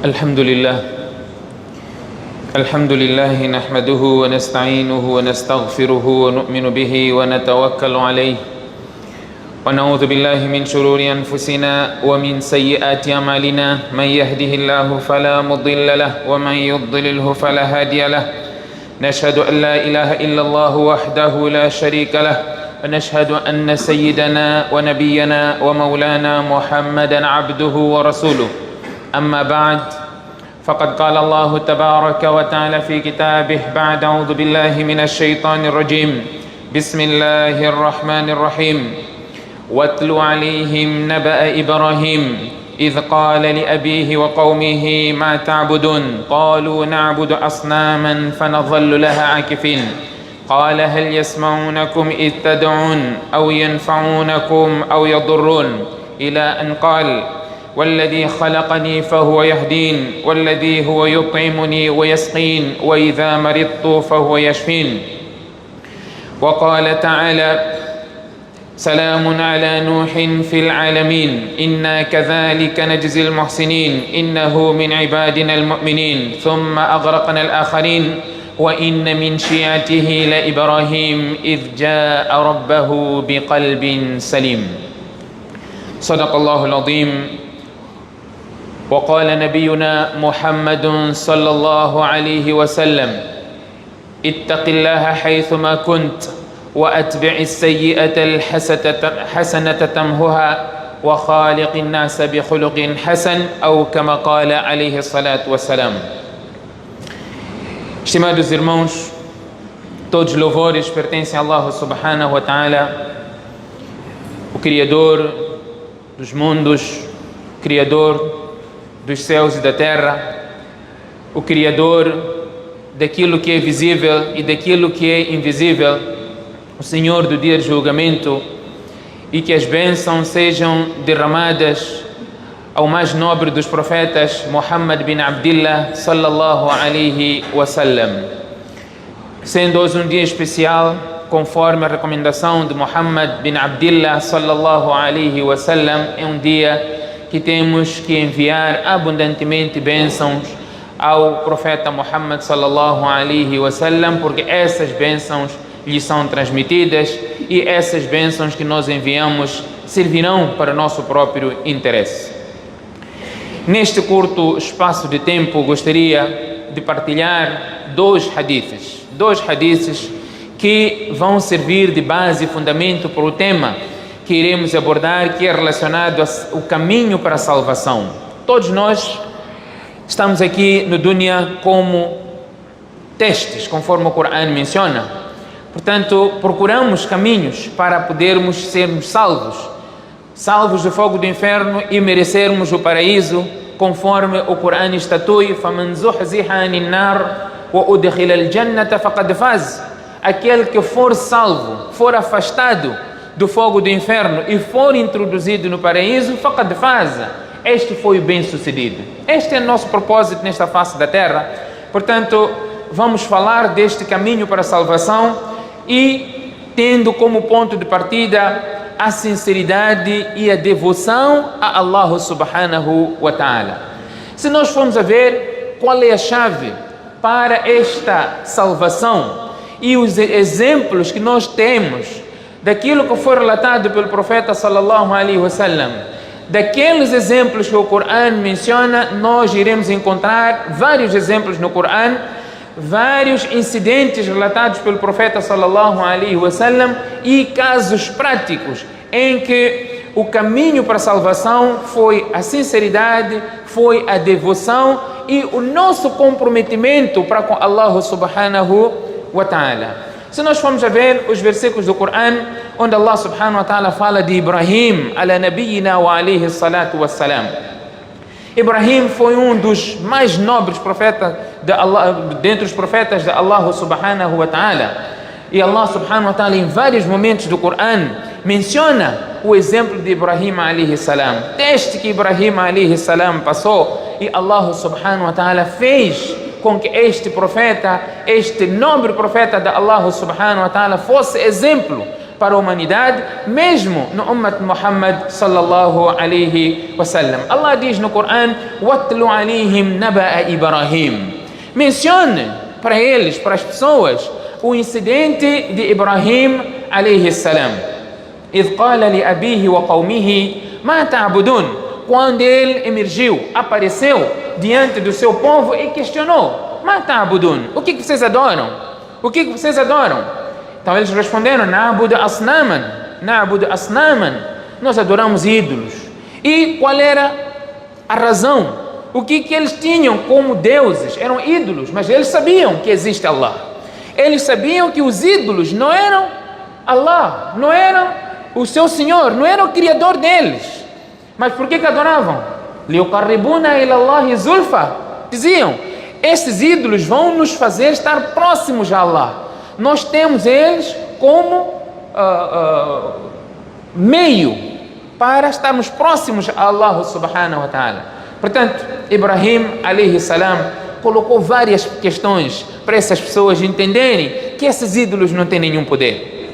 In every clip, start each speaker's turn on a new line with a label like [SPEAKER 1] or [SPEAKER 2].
[SPEAKER 1] الحمد لله نحمده ونستعينه ونستغفره ونؤمن به ونتوكل عليه ونعوذ بالله من شرور أنفسنا ومن سيئات أعمالنا من يهده الله فلا مضل له ومن يضلله فلا هادي له نشهد أن لا إله إلا الله وحده لا شريك له ونشهد أن سيدنا ونبينا ومولانا محمدا عبده ورسوله أما بعد فقد قال الله تبارك وتعالى في كتابه بعد أعوذ بالله من الشيطان الرجيم بسم الله الرحمن الرحيم واتل عليهم نبأ إبراهيم إذ قال لأبيه وقومه ما تعبدون قالوا نعبد أصناما فنظل لها عاكفين قال هل يسمعونكم إذ تدعون أو ينفعونكم أو يضرون إلى أن قال والذي خلقني فهو يهدين والذي هو يطعمني ويسقين وإذا مرضت فهو يشفين وقال تعالى سلام على نوح في العالمين إنا كذلك نجزي المحسنين إنه من عبادنا المؤمنين ثم أغرقنا الآخرين وإن من شيعته لإبراهيم إذ جاء ربه بقلب سليم صدق الله العظيم وقال نبينا محمد صلى الله عليه وسلم اتق الله حيثما كنت وأتبع السيئة الحسنة تمهها وخالق الناس بخلق حسن أو كما قال عليه الصلاة والسلام. Estimados irmãos, todos os louvores pertencem a Allah subhanahu wa ta'ala, o Criador dos mundos, Criador dos céus e da terra, o Criador daquilo que é visível e daquilo que é invisível, o Senhor do dia de julgamento, e que as bênçãos sejam derramadas ao mais nobre dos profetas, Muhammad bin Abdillah sallallahu alaihi wasallam. Sendo hoje um dia especial, conforme a recomendação de Muhammad bin Abdillah sallallahu alaihi wasallam, é um dia que temos que enviar abundantemente bênçãos ao profeta Muhammad sallallahu alaihi wasallam, porque essas bênçãos lhe são transmitidas e essas bênçãos que nós enviamos servirão para o nosso próprio interesse. Neste curto espaço de tempo, gostaria de partilhar dois hadiths que vão servir de base e fundamento para o tema que iremos abordar, que é relacionado ao caminho para a salvação. Todos nós estamos aqui no dunya como testes, conforme o Corão menciona. Portanto, procuramos caminhos para podermos sermos salvos do fogo do inferno e merecermos o paraíso, conforme o Corão estatui: فَمَنْ زُحْزِحَ عَنِ النَّارِ وَأُدْخِلَ الْجَنَّةَ فَقَدْ فَازَ. Aquele que for salvo, for afastado do fogo do inferno e for introduzido no paraíso, فَقَدْ فَازَ. Este foi o bem-sucedido. Este é o nosso propósito nesta face da terra. Portanto, vamos falar deste caminho para a salvação e tendo como ponto de partida a sinceridade e a devoção a Allah subhanahu wa ta'ala. Se nós formos a ver qual é a chave para esta salvação e os exemplos que nós temos daquilo que foi relatado pelo profeta sallallahu alaihi wasallam, daqueles exemplos que o Corão menciona, nós iremos encontrar vários exemplos no Corão, vários incidentes relatados pelo profeta sallallahu alaihi wasallam e casos práticos em que o caminho para a salvação foi a sinceridade, foi a devoção e o nosso comprometimento para com Allah subhanahu wa ta'ala. Se nós formos a ver os versículos do Corão, onde Allah subhanahu wa ta'ala fala de Ibrahim ala nabiyina wa alayhi salatu wassalam. Ibrahim foi um dos mais nobres profetas de Allah, dentre os profetas de Allah subhanahu wa ta'ala. E Allah subhanahu wa ta'ala em vários momentos do Corão menciona o exemplo de Ibrahim alayhi salam. Teste que Ibrahim alayhi salam passou e Allah subhanahu wa ta'ala fez com que este profeta, este nobre profeta de Allah subhanahu wa ta'ala fosse exemplo para a humanidade, mesmo no Ummat Muhammad sallallahu alaihi wasallam. Allah diz no Coran: "Watlu alaihim naba'a Ibrahim." Mencione para eles, para as pessoas, o incidente de Ibrahim alaihi salam. إذ قال لأبيه وقومه ما تعبدون. Quando ele emergiu, apareceu diante do seu povo e questionou: "Ma ta'budun?" O que vocês adoram? O que vocês adoram? Então eles responderam: "Na'budu asnaman, na'budu asnaman." Nós adoramos ídolos. E qual era a razão? O que eles tinham como deuses? Eram ídolos, mas eles sabiam que existe Allah. Eles sabiam que os ídolos não eram Allah, não eram o seu Senhor, não era o Criador deles. Mas por que adoravam? Liuqarribuna ila Allahi zulfa. Diziam: esses ídolos vão nos fazer estar próximos a Allah. Nós temos eles como meio para estarmos próximos a Allah subhanahu wa ta'ala. Portanto, Ibrahim alayhi salam colocou várias questões para essas pessoas entenderem que esses ídolos não têm nenhum poder,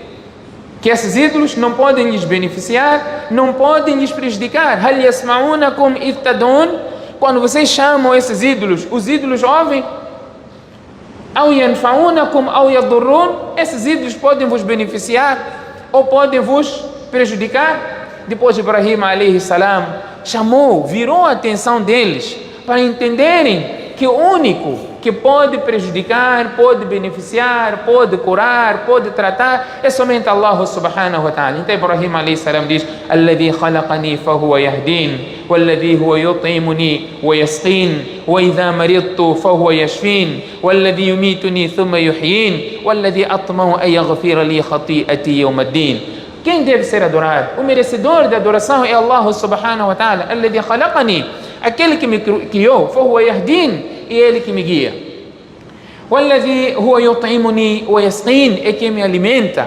[SPEAKER 1] que esses ídolos não podem lhes beneficiar, não podem lhes prejudicar. Hal yasma'unakum idh tad'un. Quando vocês chamam esses ídolos, os ídolos ouvem. Aw yanfa'unakum aw yadurrun. Esses ídolos podem vos beneficiar ou podem vos prejudicar. Depois Ibrahim alayhi salam chamou, virou a atenção deles para entenderem que o único que pode prejudicar, pode beneficiar, pode curar, pode tratar, é somente Allah subhanahu wa ta'ala. Então Ibrahim alayhi salam diz: "Alladhi khalaqani fahuwa yahdin, walladhi huwa yut'imuni wa yasqin, wa idha maridtu fahuwa yashfin, walladhi yumituni thumma yuhyin, walladhi atma'u an yaghfira li khati'ati yawm ad-din." Quem deve ser adorado? O merecedor de adoração é Allah subhanahu wa ta'ala. Alladhi khalaqani, aquele que me criou, fahuwa yahdin, e ele que me guia. Walladhi huwa yut'imuni wa yasqin, é quem me alimenta.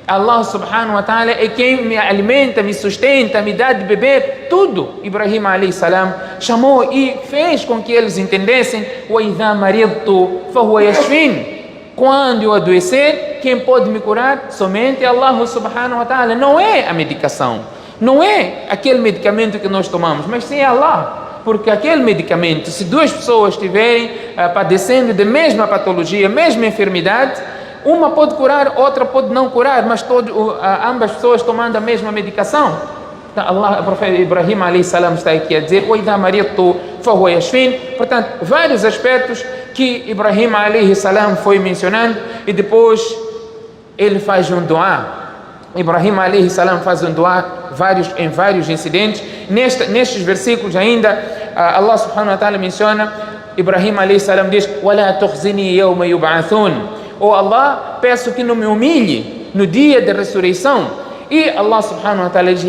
[SPEAKER 1] Allah subhanahu wa ta'ala é quem me alimenta, me sustenta, me dá de beber, tudo. Ibrahim alayhi salam chamou e fez com que eles entendessem: wa idha maridtu fahuwa yashfin. Quando eu adoecer, quem pode me curar? Somente Allah subhanahu wa ta'ala. Não é a medicação, não é aquele medicamento que nós tomamos, mas sim Allah. Porque aquele medicamento, se duas pessoas estiverem padecendo da mesma patologia, mesma enfermidade, uma pode curar, outra pode não curar, mas ambas pessoas tomando a mesma medicação. Então, o profeta Ibrahim alayhi salam está aqui a dizer: "Wa idha maridtu fahuwa yashfin." Portanto, vários aspectos que Ibrahim alayhi salam foi mencionando, e depois ele faz um dua. Ibrahim alayhi salam faz um dua em vários incidentes. Nestes versículos ainda, Allah subhanahu wa ta'ala menciona, Ibrahim alayhi salam diz: "Wala tukhzini yawma yub'athun." Oh Allah, peço que não me humilhe no dia da ressurreição. E Allah subhanahu wa ta'ala diz,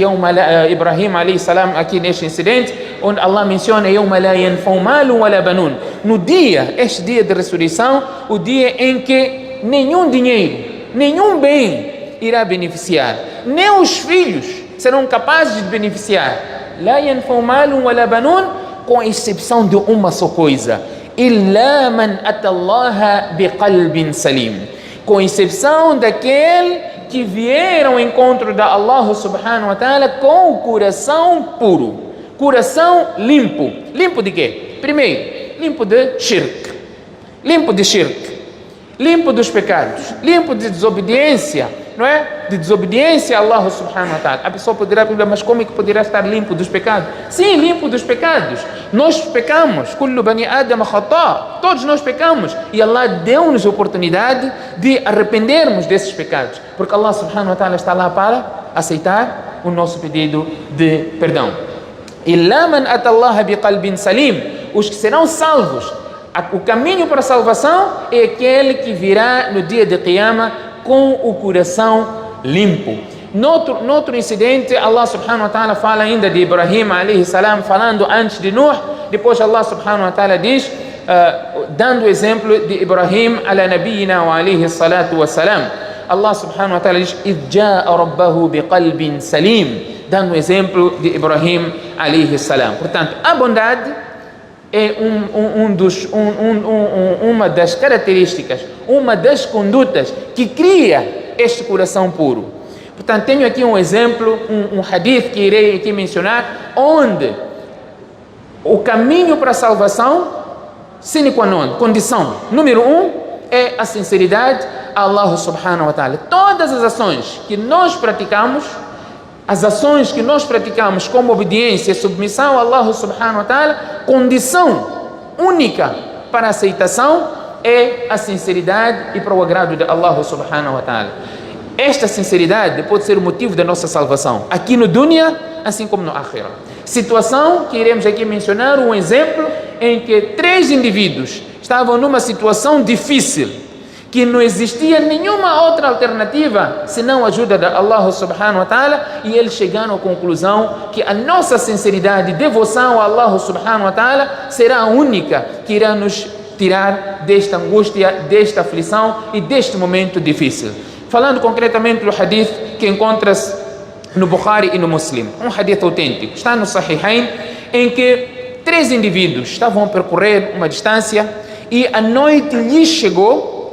[SPEAKER 1] Ibrahim alayhi salam, aqui neste incidente, onde Allah menciona: "Yawma la yanfa'u malun wala banun." No dia, este dia de ressurreição, o dia em que nenhum dinheiro, nenhum bem irá beneficiar, nem os filhos serão capazes de beneficiar. La yanfa'u malun wala banun, com exceção de uma só coisa: illa man atallaha biqalbin salim, com exceção daquele que vieram ao encontro da Allah subhanahu wa ta'ala com o coração puro, coração limpo. Limpo de quê? Primeiro, limpo de shirk, limpo dos pecados, limpo de desobediência, não é? De desobediência a Allah subhanahu wa ta'ala. A pessoa poderá perguntar: mas como é que poderá estar limpo dos pecados? Sim, limpo dos pecados. Nós pecamos. Kullu bani Adam khata. Todos nós pecamos. E Allah deu-nos a oportunidade de arrependermos desses pecados. Porque Allah subhanahu wa ta'ala está lá para aceitar o nosso pedido de perdão. Illa man atallaha biqalbin salim. Os que serão salvos, o caminho para a salvação é aquele que virá no dia de Qiyamah com o coração limpo. Noutro incidente, Allah subhanahu wa ta'ala fala ainda de Ibrahim alayhi salam, falando antes de Nuh. Depois Allah subhanahu wa ta'ala diz, dando o exemplo de Ibrahim ala nabiyina wa alayhi salatu wa salam, Allah subhanahu wa ta'ala diz: "Idh ja'a rabbahu biqalbin salim", dando o exemplo de Ibrahim alayhi salam. Portanto, a bondade é uma das características, uma das condutas que cria este coração puro. Portanto, tenho aqui um exemplo, um hadith que irei aqui mencionar, onde o caminho para a salvação, sine qua non, condição número 1, é a sinceridade a Allah subhanahu wa ta'ala. Todas as ações que nós praticamos, as ações que nós praticamos como obediência e submissão a Allah subhanahu wa ta'ala, condição única para a aceitação é a sinceridade e para o agrado de Allah subhanahu wa ta'ala. Esta sinceridade pode ser o motivo da nossa salvação, aqui no dunya, assim como no akhirah. Situação que iremos aqui mencionar, um exemplo em que 3 indivíduos estavam numa situação difícil, que não existia nenhuma outra alternativa senão a ajuda de Allah subhanahu wa ta'ala, e eles chegaram à conclusão que a nossa sinceridade e devoção a Allah subhanahu wa ta'ala será a única que irá nos tirar desta angústia, desta aflição e deste momento difícil. Falando concretamente do hadith que encontra-se no Bukhari e no Muslim, um hadith autêntico, está no Sahihain, em que 3 indivíduos estavam a percorrer uma distância e a noite lhes chegou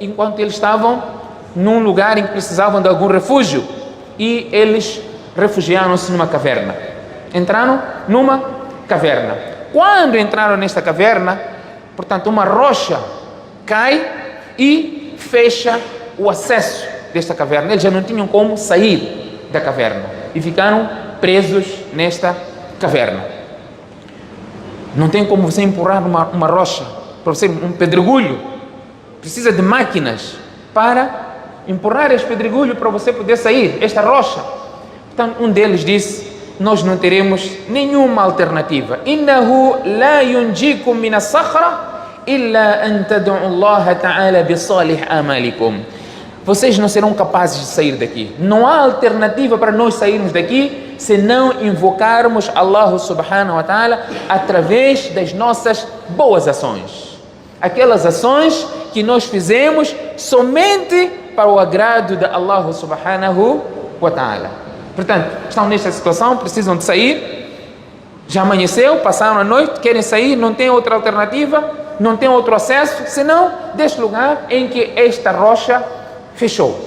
[SPEAKER 1] enquanto eles estavam num lugar em que precisavam de algum refúgio, e eles refugiaram-se numa caverna. Entraram numa caverna. Quando entraram nesta caverna, portanto, uma rocha cai e fecha o acesso desta caverna. Eles já não tinham como sair da caverna e ficaram presos nesta caverna. Não tem como você empurrar uma rocha, para você, um pedregulho. Precisa de máquinas para empurrar este pedregulho para você poder sair, esta rocha. Então, um deles disse: nós não teremos nenhuma alternativa. Innahu la yunjikum min as-sakhra illa an tad'u Allah ta'ala bi salih amalikum. Vocês não serão capazes de sair daqui. Não há alternativa para nós sairmos daqui se não invocarmos Allah subhanahu wa ta'ala através das nossas boas ações. Aquelas ações que nós fizemos somente para o agrado de Allah subhanahu wa ta'ala. Portanto, estão nesta situação, precisam de sair, já amanheceu, passaram a noite, querem sair, não tem outra alternativa, não tem outro acesso, senão deste lugar em que esta rocha fechou.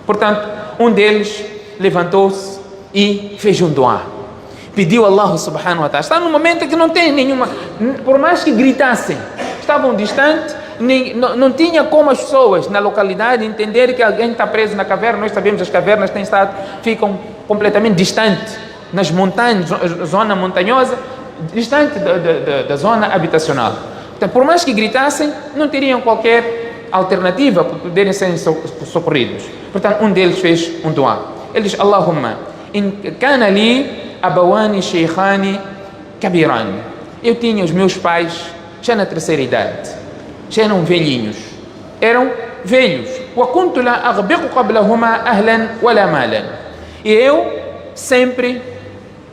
[SPEAKER 1] Portanto, um deles levantou-se e fez um dua. Pediu a Allah subhanahu wa ta'ala. Está num momento em que não tem nenhuma, por mais que gritassem, estavam distantes, não tinha como as pessoas na localidade entender que alguém está preso na caverna. Nós sabemos que as cavernas ficam completamente distantes, nas montanhas, zona montanhosa, distante da zona habitacional. Então, por mais que gritassem, não teriam qualquer alternativa para poderem ser socorridos. Portanto, um deles fez um dua. Ele diz: Allahumma, in kana li abawani sheikhani kabiran. Eu tinha os meus pais já na terceira idade, já eram velhinhos, wa kuntu la aghbiqu qablahuma ahlan wala malan. E eu sempre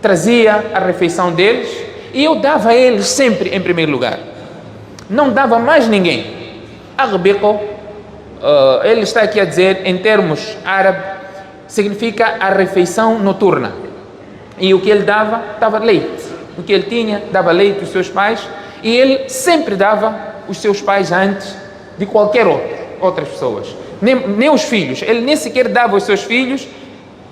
[SPEAKER 1] trazia a refeição deles e eu dava a eles sempre em primeiro lugar, não dava mais ninguém. Aghbiqu, ele está aqui a dizer em termos árabes, significa a refeição noturna. E o que ele dava leite. O que ele tinha, dava leite aos seus pais, e ele sempre dava os seus pais antes de qualquer outras pessoas. Nem os filhos, ele nem sequer dava os seus filhos,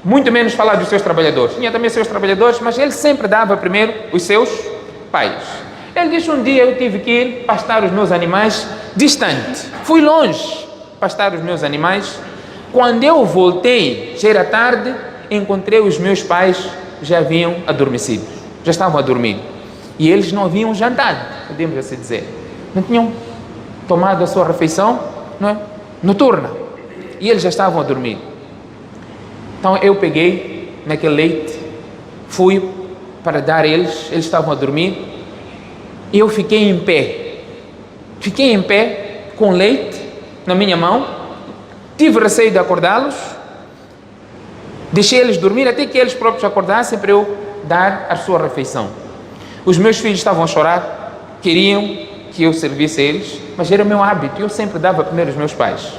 [SPEAKER 1] muito menos falar dos seus trabalhadores. Tinha também seus trabalhadores, mas ele sempre dava primeiro os seus pais. Ele disse: um dia eu tive que ir pastar os meus animais distante. Fui longe pastar os meus animais. Quando eu voltei, já era tarde, encontrei os meus pais, já haviam adormecido, já estavam a dormir. E eles não haviam jantado, podemos assim dizer. Não tinham tomado a sua refeição, não é, noturna. E eles já estavam a dormir. Então eu peguei naquele leite, fui para dar a eles estavam a dormir, e eu fiquei em pé com leite na minha mão. Tive receio de acordá-los, deixei eles dormir até que eles próprios acordassem para eu dar a sua refeição. Os meus filhos estavam a chorar, queriam que eu servisse a eles, mas era o meu hábito, eu sempre dava primeiro aos meus pais.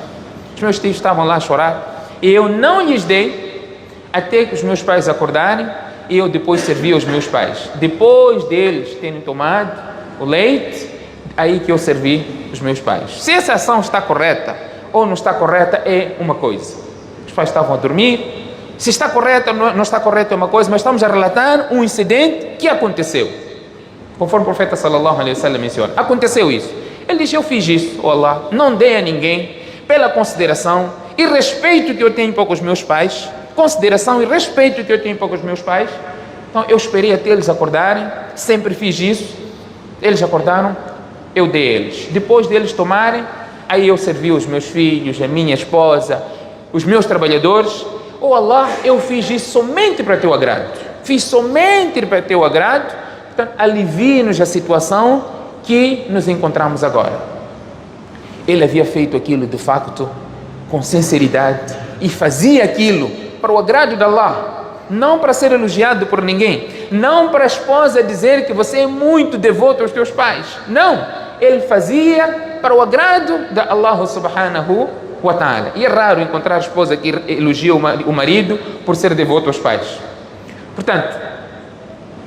[SPEAKER 1] Os meus filhos estavam lá a chorar e eu não lhes dei até que os meus pais acordarem, e eu depois servi aos meus pais. Depois deles terem tomado o leite, aí que eu servi os meus pais. Se essa ação está correta ou não está correta é uma coisa, Os pais estavam a dormir. Se está correto ou não está correto é uma coisa, mas estamos a relatar um incidente que aconteceu. Conforme o profeta sallallahu alaihi wasallam menciona. Aconteceu isso. Ele diz, eu fiz isso, oh Allah, não dei a ninguém pela consideração e respeito que eu tenho para com os meus pais. Consideração e respeito que eu tenho para com os meus pais. Então eu esperei até eles acordarem, sempre fiz isso. Eles acordaram, eu dei a eles. Depois deles tomarem, aí eu servi os meus filhos, a minha esposa, os meus trabalhadores. Oh Allah, eu fiz isso somente para teu agrado. Fiz somente para teu agrado. Portanto, alivie-nos a situação que nos encontramos agora. Ele havia feito aquilo de facto com sinceridade e fazia aquilo para o agrado de Allah. Não para ser elogiado por ninguém, não para a esposa dizer que você é muito devoto aos teus pais, não, ele fazia para o agrado de Allah subhanahu wa ta'ala. E é raro encontrar a esposa que elogia o marido por ser devoto aos pais. Portanto,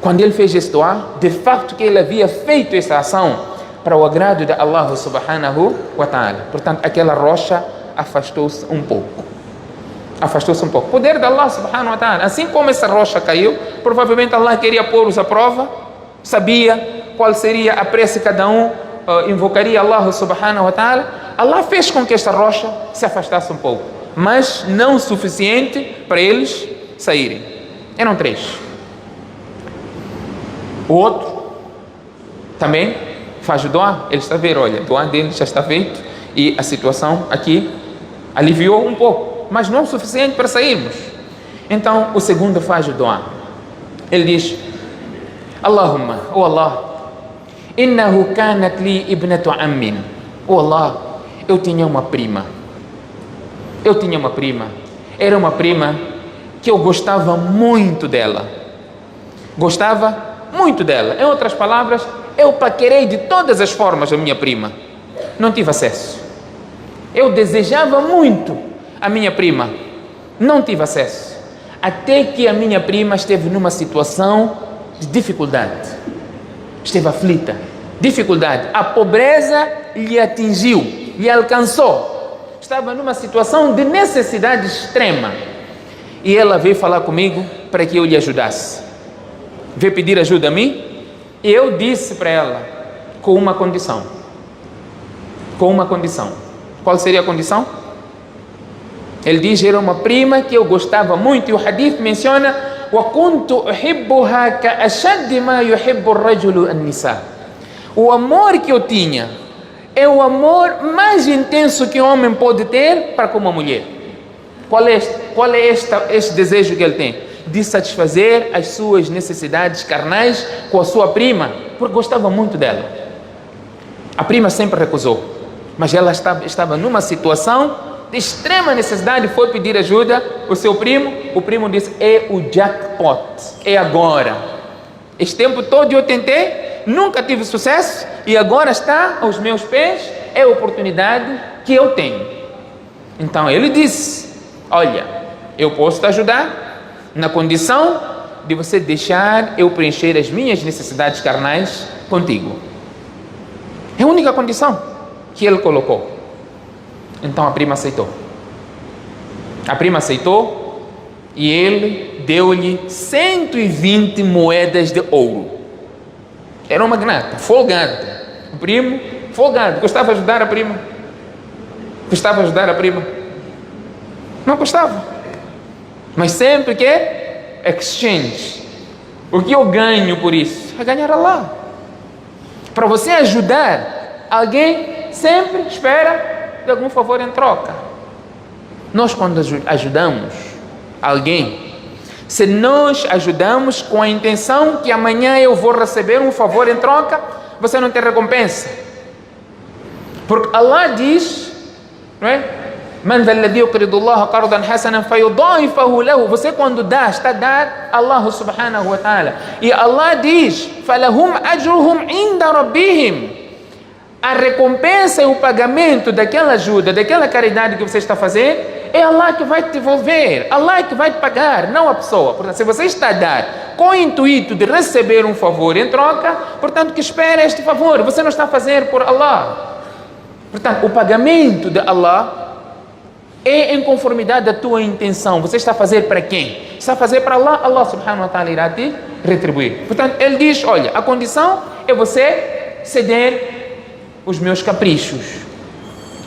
[SPEAKER 1] quando ele fez esse dua, de facto que ele havia feito essa ação para o agrado de Allah subhanahu wa ta'ala. Portanto, aquela rocha afastou-se um pouco. Afastou-se um pouco. Poder de Allah subhanahu wa ta'ala. Assim como essa rocha caiu, provavelmente Allah queria pô-los à prova, sabia qual seria a prece que cada um invocaria Allah subhanahu wa ta'ala. Allah fez com que esta rocha se afastasse um pouco, mas não o suficiente para eles saírem. Eram 3. O outro também faz o dua, ele está a ver, olha, o dua dele já está feito e a situação aqui aliviou um pouco, mas não o suficiente para sairmos. Então o segundo faz o dua. Ele diz: Allahumma, oh Allah, innahu kanat li ibnatu ammin. Oh Allah, eu tinha uma prima. Era uma prima que eu gostava muito dela. Em outras palavras, eu paquerei de todas as formas a minha prima. Não tive acesso. Eu desejava muito a minha prima. Não tive acesso. Até que a minha prima esteve numa situação de dificuldade. Esteve aflita. Dificuldade. A pobreza lhe atingiu, lhe alcançou. Estava numa situação de necessidade extrema. E ela veio falar comigo para que eu lhe ajudasse. Veio pedir ajuda a mim. E eu disse para ela, com uma condição. Qual seria a condição? Ele diz, era uma prima que eu gostava muito. E o hadith menciona, وَكُنْتُ أُحِبُّهَا كَأَشَدِّ مَا يُحِبُّ الرَّجُلُ النِّسَاءَ. O amor que eu tinha é o amor mais intenso que um homem pode ter para com uma mulher. Qual é este desejo que ele tem? De satisfazer as suas necessidades carnais com a sua prima, porque gostava muito dela. A prima sempre recusou, mas ela estava numa situação de extrema necessidade, foi pedir ajuda ao seu primo. O primo disse, é o jackpot, é agora. Este tempo todo eu tentei, nunca tive sucesso, e agora está aos meus pés, é a oportunidade que eu tenho. Então ele disse, olha, eu posso te ajudar na condição de você deixar eu preencher as minhas necessidades carnais contigo. É a única condição que ele colocou. Então a prima aceitou. E ele deu-lhe 120 moedas de ouro. Era um magnata, folgado. O primo, folgado. Gostava de ajudar a prima? Não gostava. Mas sempre que exchange. O que eu ganho por isso? É ganhar Allah. Para você ajudar alguém, sempre espera de algum favor em troca. Nós quando ajudamos alguém, se nós ajudamos com a intenção que amanhã eu vou receber um favor em troca, você não tem recompensa. Porque Allah diz, não é? Você quando dá, está a dar Allah subhanahu wa ta'ala. E Allah diz, فَلَهُمْ أَجْرُهُمْ عِنْدَ رَبِّهِمْ. A recompensa e o pagamento daquela ajuda, daquela caridade que você está a fazer, é Allah que vai te devolver, Allah que vai te pagar, não a pessoa. Portanto, se você está a dar com o intuito de receber um favor em troca, portanto, que espera este favor, você não está a fazer por Allah. Portanto, o pagamento de Allah é em conformidade da tua intenção. Você está a fazer para quem? Está a fazer para Allah, Allah subhanahu wa ta'ala irá te retribuir. Portanto, ele diz, olha, a condição é você ceder os meus caprichos.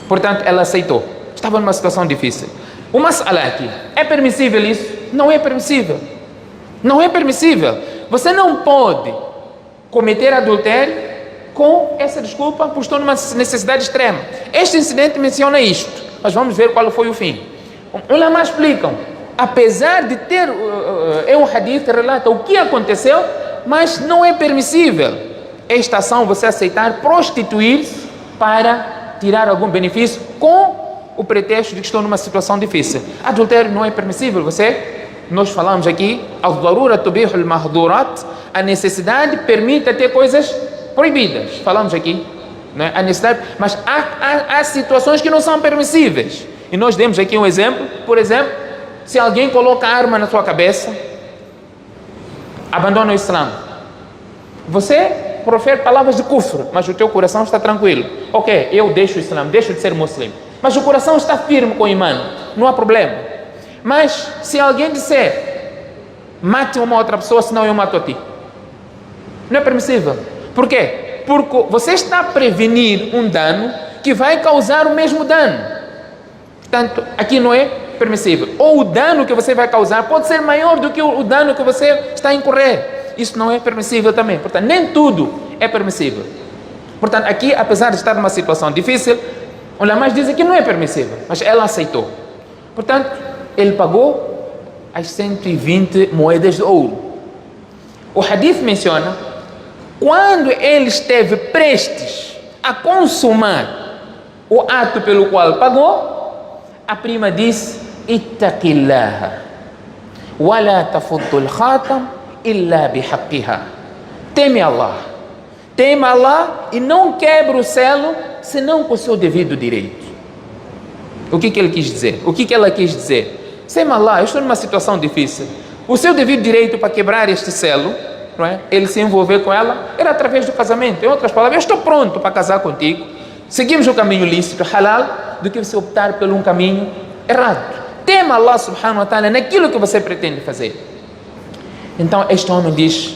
[SPEAKER 1] Portanto, ela aceitou. Estava numa situação difícil. O mas'ala aqui, é permissível isso? Não é permissível. Não é permissível. Você não pode cometer adultério com essa desculpa, pois estou numa necessidade extrema. Este incidente menciona isto. Mas vamos ver qual foi o fim. Ulama explicam, apesar de ter um hadith que relata o que aconteceu, mas não é permissível esta ação, você aceitar prostituir-se para tirar algum benefício com o pretexto de que estou numa situação difícil. Adultério não é permissível. Nós falamos aqui, al-darura tubihul mahdurat, a necessidade permite ter coisas proibidas. Falamos aqui. A necessidade, mas há situações que não são permissíveis. E nós demos aqui um exemplo. Por exemplo, se alguém coloca a arma na sua cabeça, abandona o Islã. Você profere palavras de kufr, mas o teu coração está tranquilo. Ok, eu deixo o Islã, deixo de ser muçulmano. Mas o coração está firme com o imã, não há problema. Mas se alguém disser, mate uma outra pessoa, senão eu mato a ti. Não é permissível. Por quê? Porque você está a prevenir um dano que vai causar o mesmo dano. Portanto, aqui não é permissível. Ou o dano que você vai causar pode ser maior do que o dano que você está a incorrer. Isso não é permissível também. Portanto, nem tudo é permissível. Portanto, aqui, apesar de estar numa situação difícil, o ulama diz que não é permissível, mas ela aceitou. Portanto, ele pagou as 120 moedas de ouro. O hadith menciona, quando ele esteve prestes a consumar o ato pelo qual pagou, a prima disse, ittaqillaha wa la tafuddul khatam illa bihaqqiha. Teme Allah e não quebre o selo senão com o seu devido direito. O que ele quis dizer? O que ela quis dizer? Teme Allah, eu estou numa situação difícil. O seu devido direito para quebrar este selo, não é? Ele se envolver com ela, era através do casamento. Em outras palavras, eu estou pronto para casar contigo. Seguimos o caminho lícito, halal, do que você optar por um caminho errado. Tema Allah subhanahu wa ta'ala naquilo que você pretende fazer. Então este homem diz,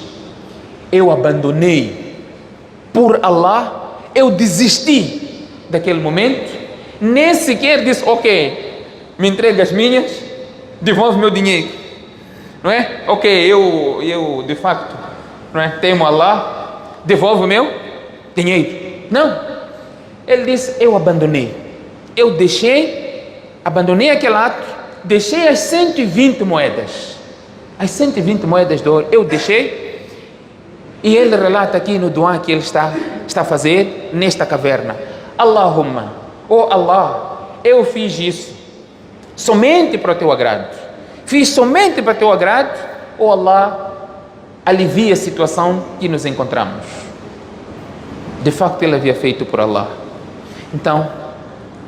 [SPEAKER 1] eu abandonei por Allah, eu desisti daquele momento, nem sequer disse, ok, me entrega as minhas, devolve meu dinheiro. Não é? Ok, eu de facto, não é? Temo Allah, devolve o meu dinheiro. Não. Ele disse, eu abandonei. Eu abandonei aquele ato, deixei as 120 moedas. As 120 moedas de ouro, eu deixei. E ele relata aqui no duá que ele está a fazer nesta caverna. Allahumma, oh Allah, eu fiz isso somente para o teu agrado. Fiz somente para o teu agrado, oh Allah, alivia a situação que nos encontramos. De facto, ele havia feito por Allah. Então,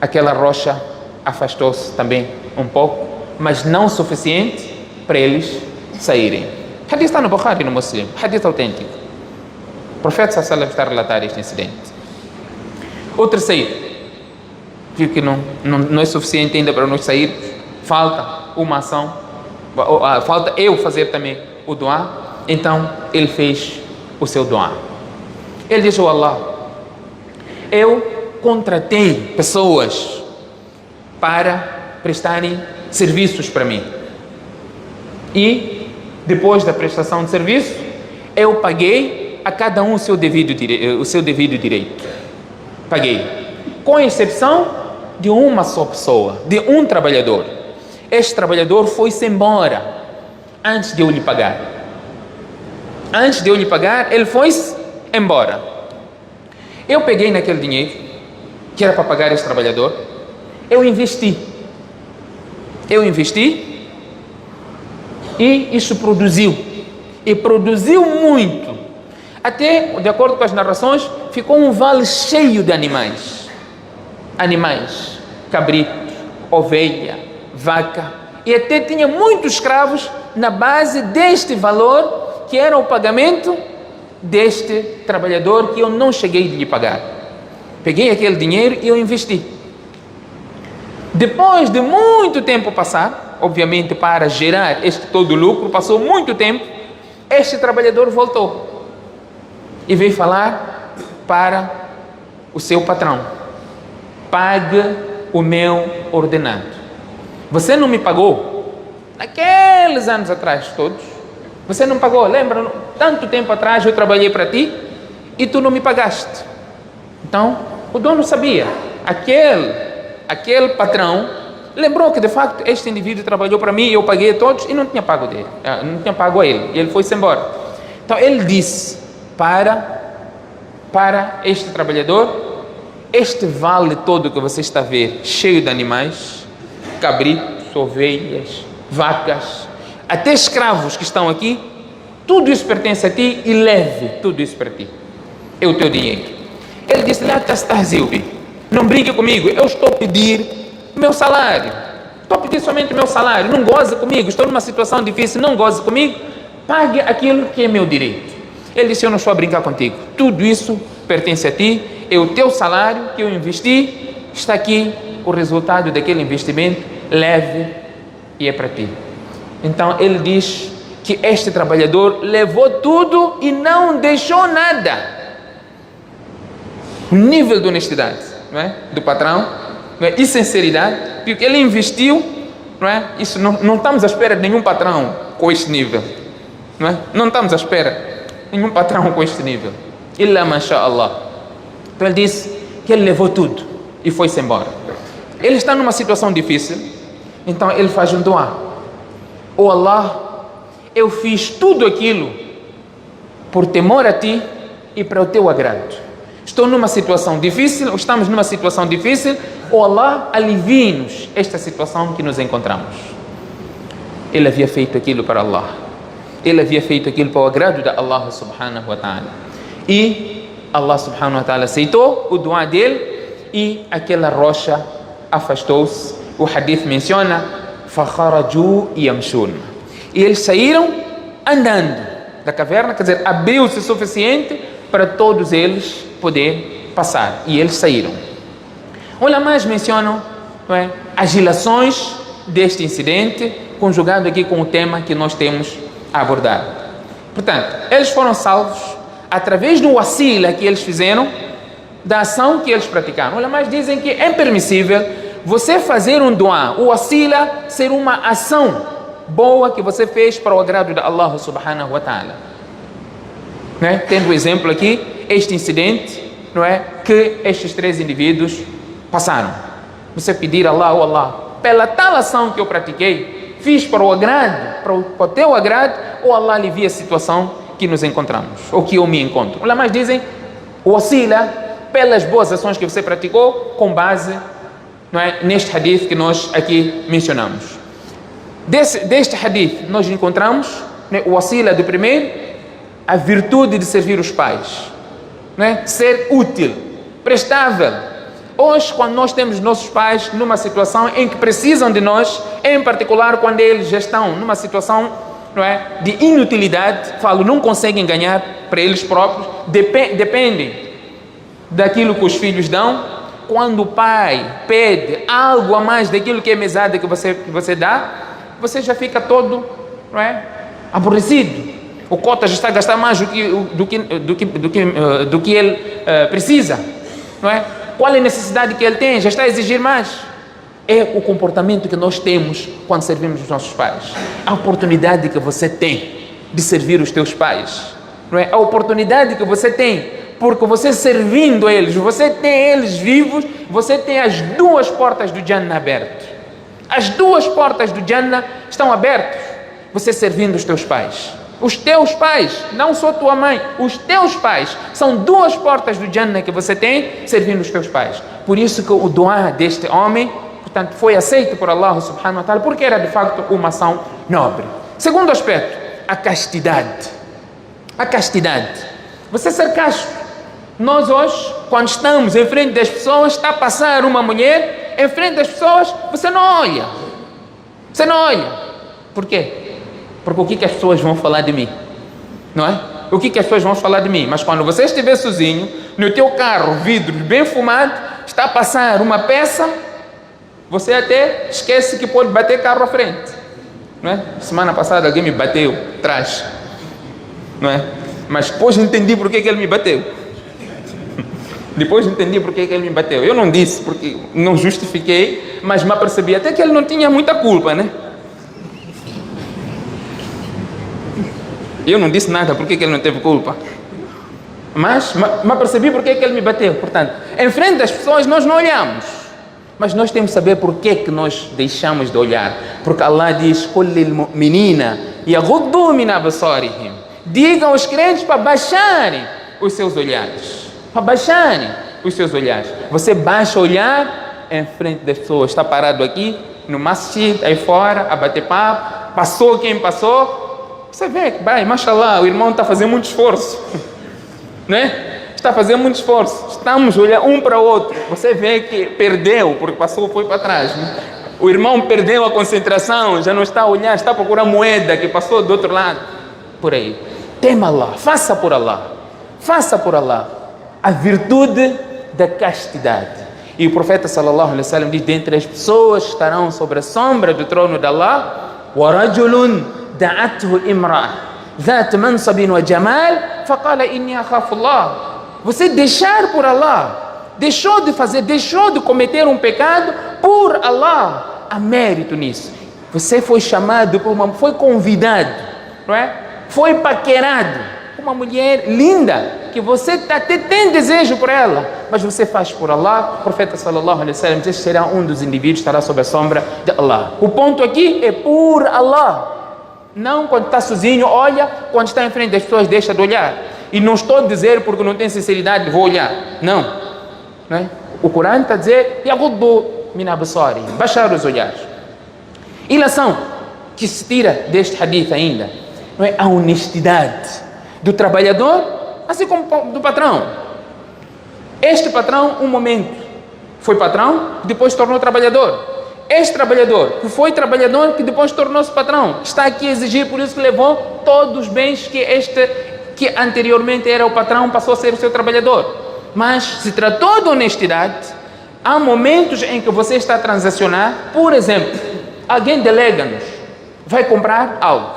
[SPEAKER 1] aquela rocha afastou-se também um pouco, mas não o suficiente para eles saírem. Hadith está no Bukhari e no Muslim, hadith autêntico. O profeta sallallahu alaihi wasallam está a relatar este incidente. O terceiro, que não é suficiente ainda para nós sair, falta uma ação, falta eu fazer também o duá. Então ele fez o seu duá. Ele disse, oh Allah, eu contratei pessoas para prestarem serviços para mim, e depois da prestação de serviço eu paguei a cada um o seu devido direito. Paguei, com exceção de uma só pessoa, de um trabalhador. Este trabalhador foi-se embora antes de eu lhe pagar. Antes de eu lhe pagar, ele foi-se embora. Eu peguei naquele dinheiro que era para pagar esse trabalhador, eu investi e isso produziu muito, até, de acordo com as narrações, ficou um vale cheio de animais, cabrito, ovelha, vaca, e até tinha muitos escravos na base deste valor que era o pagamento deste trabalhador que eu não cheguei a lhe pagar. Peguei aquele dinheiro e eu investi. Depois de muito tempo passar, obviamente para gerar este todo lucro, passou muito tempo, este trabalhador voltou e veio falar para o seu patrão: pague o meu ordenado. Você não me pagou naqueles anos atrás todos, você não pagou, lembra? Tanto tempo atrás eu trabalhei para ti e tu não me pagaste. Então o dono sabia, aquele patrão lembrou que de facto este indivíduo trabalhou para mim, eu paguei a todos e não tinha pago dele, não tinha pago a ele, e ele foi-se embora. Então ele disse para este trabalhador: este vale todo que você está a ver, cheio de animais, cabritos, ovelhas, vacas, até escravos que estão aqui, tudo isso pertence a ti e leve tudo isso para ti, é o teu dinheiro. Ele disse: lá tastahziu bi, não brinque comigo, eu estou a pedir meu salário, estou a pedir somente o meu salário, não goza comigo, estou numa situação difícil, não goza comigo, pague aquilo que é meu direito. Ele disse: eu não estou a brincar contigo, tudo isso pertence a ti, é o teu salário que eu investi, está aqui o resultado daquele investimento, leve e é para ti. Então ele diz que este trabalhador levou tudo e não deixou nada. O nível de honestidade, não é, do patrão, não é, e sinceridade, porque ele investiu, não é? Isso não estamos à espera de nenhum patrão com este nível, não é? Não estamos à espera de nenhum patrão com este nível. Illa masha'Allah. Então ele disse que ele levou tudo e foi-se embora. Ele está numa situação difícil, então ele faz um dua: oh Allah, eu fiz tudo aquilo por temor a ti e para o teu agrado. Estou numa situação difícil, ou estamos numa situação difícil, oh Allah, alivie-nos esta situação que nos encontramos. Ele havia feito aquilo para Allah, ele havia feito aquilo para o agrado de Allah subhanahu wa ta'ala, e Allah subhanahu wa ta'ala aceitou o dua dele e aquela rocha afastou-se. O hadith menciona: fakharaju yamshun, e eles saíram andando da caverna, quer dizer, abriu-se o suficiente para todos eles poder passar, e eles saíram. Ulamás mencionam, não é, as ilações deste incidente, conjugado aqui com o tema que nós temos a abordar. Portanto, eles foram salvos através do wasila que eles fizeram, da ação que eles praticaram. Ulamás dizem que é permissível você fazer um dua, o wasila ser uma ação boa que você fez para o agrado de Allah subhanahu wa ta'ala, não é? Tendo o exemplo aqui, este incidente, não é, que estes três indivíduos passaram. Você pedir a Allah: oh Allah, pela tal ação que eu pratiquei, fiz para o agrado, para o teu agrado, ou Allah alivia a situação que nos encontramos, ou que eu me encontro. Os ulama's dizem: o wasila, pelas boas ações que você praticou, com base, não é, neste hadith que nós aqui mencionamos. Deste hadith nós encontramos, né, o wasila do primeiro, a virtude de servir os pais, não é? Ser útil, prestável. Hoje, quando nós temos nossos pais numa situação em que precisam de nós, em particular quando eles já estão numa situação, não é, de inutilidade, não conseguem ganhar para eles próprios, dependem daquilo que os filhos dão. Quando o pai pede algo a mais daquilo que é mesada que você dá, você já fica todo, não é, aborrecido. O cota já está a gastar mais do que ele precisa, não é? Qual é a necessidade que ele tem? Já está a exigir mais. É o comportamento que nós temos quando servimos os nossos pais. A oportunidade que você tem de servir os teus pais, não é? A oportunidade que você tem, porque você servindo eles, você tem eles vivos, você tem as duas portas do Jannah abertas. As duas portas do Jannah estão abertas, você servindo os teus pais. Os teus pais, não só tua mãe, os teus pais, são duas portas do Jannah que você tem, servindo os teus pais. Por isso que o dua deste homem, portanto, foi aceito por Allah subhanahu wa ta'ala, porque era de facto uma ação nobre. Segundo aspecto, a castidade. A castidade. Você ser casto. Nós hoje, quando estamos em frente das pessoas, está a passar uma mulher, em frente das pessoas, você não olha. Você não olha. Por quê? Porque o que as pessoas vão falar de mim, não é? O que as pessoas vão falar de mim? Mas quando você estiver sozinho, no teu carro, vidro bem fumado, está a passar uma peça, você até esquece que pode bater carro à frente, não é? Semana passada alguém me bateu atrás, não é? Mas depois entendi porque que ele me bateu. Depois entendi porque que ele me bateu. Eu não disse, porque não justifiquei, mas me apercebi até que ele não tinha muita culpa, né? Eu não disse nada porque que ele não teve culpa. Mas me apercebi porque que ele me bateu. Portanto, em frente das pessoas nós não olhamos. Mas nós temos que saber porque que nós deixamos de olhar. Porque Allah diz: "Qul lil mu'minina yaghuddu min absarihim." Diga aos crentes para baixarem os seus olhares. Para baixarem os seus olhares. Você baixa o olhar em frente das pessoas. Está parado aqui, no masjid, aí fora, a bater papo. Passou quem passou. Você vê que, vai, mashallah, o irmão está fazendo muito esforço. Né? Está fazendo muito esforço. Estamos olhando um para o outro. Você vê que perdeu, porque passou, foi para trás. Né? O irmão perdeu a concentração, já não está a olhar, está a procurar moeda que passou do outro lado. Por aí. Tema Allah, faça por Allah. Faça por Allah a virtude da castidade. E o profeta sallallahu alaihi wasallam diz: dentre as pessoas que estarão sobre a sombra do trono de Allah, وَرَجُلٌ دَعَتْهُ إِمْرَأَةٌ ذات منصب وجمال فقال إني أخاف الله. Você deixar por Allah, deixou de cometer um pecado por Allah, há mérito nisso. Você foi chamado por foi convidado, não é? Foi paquerado por uma mulher linda que você até tem desejo por ela, mas você faz por Allah. O profeta sallallahu alaihi wasallam diz: será um dos indivíduos que estará sob a sombra de Allah. O ponto aqui é por Allah. Não quando está sozinho, olha. Quando está em frente das pessoas, deixa de olhar. E não estou a dizer porque não tem sinceridade, vou olhar. Não. Não é? O Corão está a dizer: yaghuddu min absarihim, baixar os olhares. E a lição que se tira deste hadith ainda, não é? A honestidade do trabalhador, assim como do patrão. Este patrão, um momento, foi patrão, depois se tornou trabalhador. Este trabalhador, que foi trabalhador, que depois tornou-se patrão, está aqui a exigir, por isso que levou todos os bens que anteriormente era o patrão, passou a ser o seu trabalhador. Mas se tratou de honestidade, há momentos em que você está a transacionar. Por exemplo, alguém delega-nos, vai comprar algo,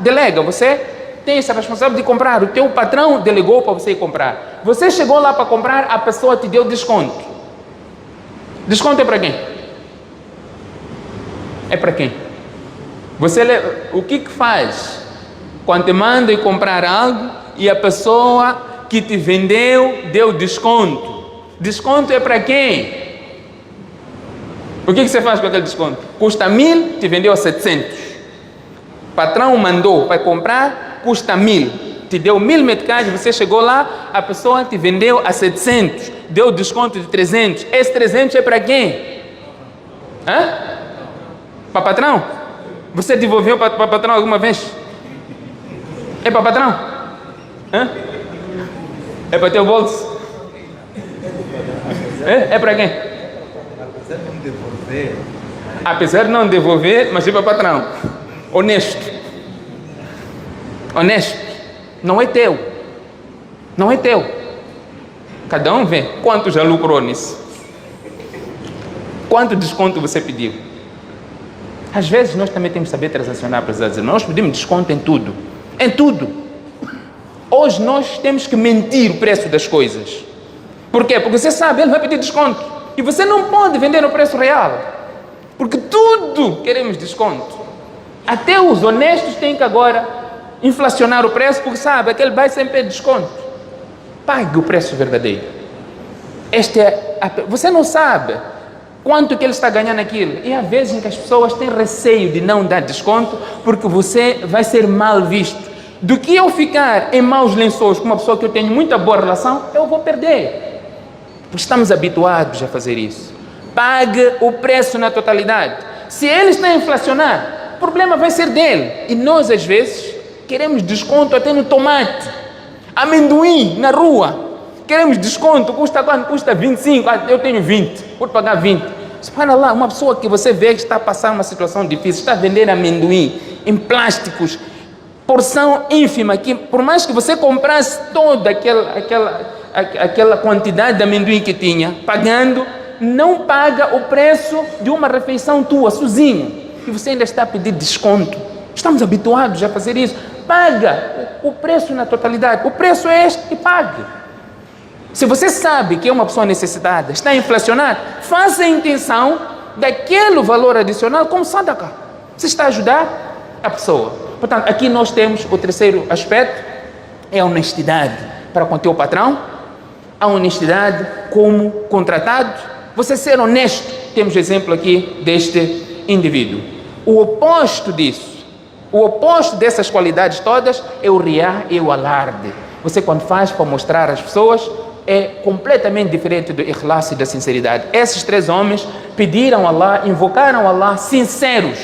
[SPEAKER 1] delega, você tem essa responsabilidade de comprar, o teu patrão delegou para você ir comprar. Você chegou lá para comprar, a pessoa te deu desconto. Desconto é para quem? É para quem? O que faz quando te manda ir comprar algo e a pessoa que te vendeu deu desconto? Desconto é para quem? O que você faz com aquele desconto? Custa 1.000, te vendeu a 700. O patrão mandou para comprar, custa 1.000. Te deu 1.000 meticais, você chegou lá, a pessoa te vendeu a 700. Deu desconto de 300. Esse 300 é para quem? Hã? Para patrão? Você devolveu para patrão alguma vez? É para patrão? Hã? É para teu bolso? É para quem? Apesar de não devolver, mas é para patrão. Honesto. Honesto. Não é teu. Não é teu. Cada um vê quanto já lucrou nisso. Quanto desconto você pediu? Às vezes nós também temos que saber transacionar, para dizer, nós pedimos desconto em tudo. Em tudo. Hoje nós temos que mentir o preço das coisas. Por quê? Porque você sabe, ele vai pedir desconto. E você não pode vender no preço real. Porque tudo queremos desconto. Até os honestos têm que agora inflacionar o preço, porque sabe, aquele vai sempre pedir desconto. Pague o preço verdadeiro. Você não sabe quanto que ele está ganhando aquilo. E há vezes em que as pessoas têm receio de não dar desconto, porque você vai ser mal visto. Do que eu ficar em maus lençóis com uma pessoa que eu tenho muita boa relação, eu vou perder. Porque estamos habituados a fazer isso. Pague o preço na totalidade. Se ele está a inflacionar, o problema vai ser dele. E nós, às vezes, queremos desconto até no tomate, amendoim na rua. Queremos desconto, custa quanto? Custa 25, eu tenho 20, vou pagar 20. Subhanallah, uma pessoa que você vê que está passando uma situação difícil, está a vender amendoim em plásticos, porção ínfima, que por mais que você comprasse toda aquela quantidade de amendoim que tinha, pagando, não paga o preço de uma refeição tua, sozinho, e você ainda está a pedir desconto. Estamos habituados a fazer isso. Paga o preço na totalidade. O preço é este e pague. Se você sabe que é uma pessoa necessitada, está inflacionada, faça a intenção daquele valor adicional como sadaqa. Você está a ajudar a pessoa. Portanto, aqui nós temos o terceiro aspecto, é a honestidade para com o teu patrão, a honestidade como contratado, você ser honesto. Temos exemplo aqui deste indivíduo. O oposto disso, o oposto dessas qualidades todas é o riá e o alarde. Você, quando faz para mostrar às pessoas, é completamente diferente do ikhlas e da sinceridade. Esses três homens pediram a Allah, invocaram a Allah sinceros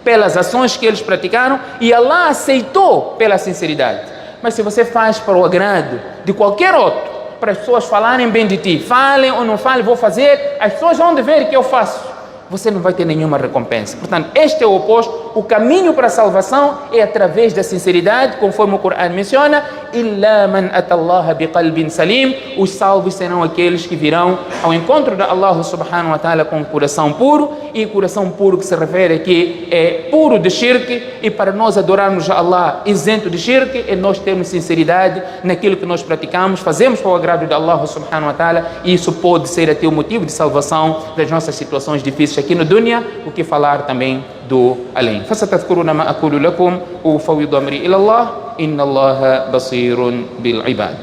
[SPEAKER 1] pelas ações que eles praticaram, e Allah aceitou pela sinceridade. Mas se você faz para o agrado de qualquer outro, para as pessoas falarem bem de ti, falem ou não falem, vou fazer, as pessoas vão ver que eu faço, você não vai ter nenhuma recompensa. Portanto, este é o oposto. O caminho para a salvação é através da sinceridade, conforme o Corão menciona: illa man atallaha biqalbin salim. Os salvos serão aqueles que virão ao encontro de Allah subhanahu wa ta'ala com um coração puro, e coração puro que se refere aqui é puro de shirk, e para nós adorarmos a Allah isento de shirk é nós termos sinceridade naquilo que nós praticamos, fazemos para o agrado de Allah subhanahu wa ta'ala, e isso pode ser até o motivo de salvação das nossas situações difíceis aqui no dunya, o que falar também do além. فستذكرون ما أقول لكم وأفوض أمري إلى الله إن الله بصير بالعباد.